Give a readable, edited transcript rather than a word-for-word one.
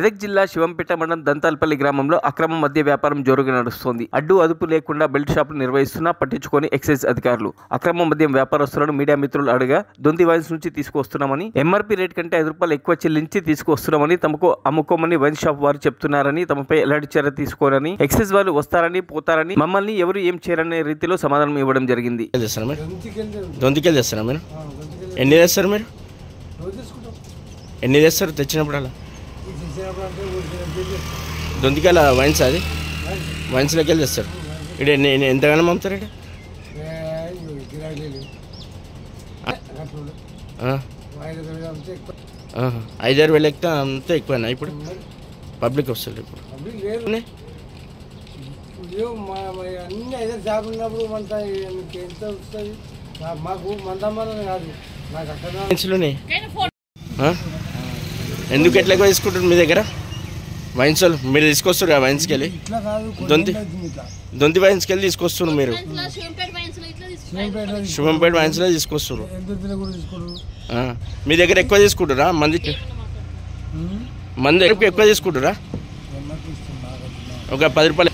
మెదక్ జిల్లా శివంపేట మండలం దంతాలపల్లి గ్రామంలో అక్రమ మద్య వ్యాపారం జోరుగా నడుస్తోంది. అడ్డు అదుపు లేకుండా బెల్ట్ షాపులు నిర్వహిస్తున్నా పట్టించుకొని ఎక్సైజ్ అధికారులు. అక్రమ మద్యం వ్యాపారస్తులను మీడియా మిత్రులు అడగా దొంతి వైన్స్ నుంచి తీసుకొస్తున్నామని, ఎంఆర్పీ రేట్ కంటే 5 రూపాయలు ఎక్కువ చెల్లించి తీసుకొస్తున్నామని, తమకు అమ్ముకోమని వైన్ షాప్ వారు చెప్తున్నారని, తమపై ఎలాంటి చర్య తీసుకోరని, ఎక్సైజ్ వాళ్ళు వస్తారని పోతారని, మమ్మల్ని ఎవరు ఏం చేయరనే రీతిలో సమాధానం ఇవ్వడం జరిగింది. ఎన్ని చేస్తారు తెచ్చినప్పుడు? అలా దొంతికాయల వైన్స్, అది వైన్స్లోకి వెళ్ళి తెస్తారు. ఇక్కడ ఎంతగానో అమ్ముతారు? ఇక్కడ 5-6 వేలు ఎక్కితే అంతే ఎక్కువైనా ఇప్పుడు పబ్లిక్ వస్తుంది. ఇప్పుడు అన్ని 5 జాబ్ ఉన్నప్పుడు ఎంత వస్తుంది మాకు? మందమ్మని కాదు నాకు అక్కడ. ఎందుకు ఎట్లా ఎక్కువ తీసుకుంటారు మీ దగ్గర వైన్స్? మీరు తీసుకొస్తారు కదా వైన్స్కి వెళ్ళి, దొంతి వైన్స్కి వెళ్ళి తీసుకొస్తారు. మీరు శివంపేట వైన్స్లో తీసుకొస్తారు. మీ దగ్గర ఎక్కువ తీసుకుంటారా? మంది ఎక్కువ తీసుకుంటారా? ఒక 10 రూపాయలు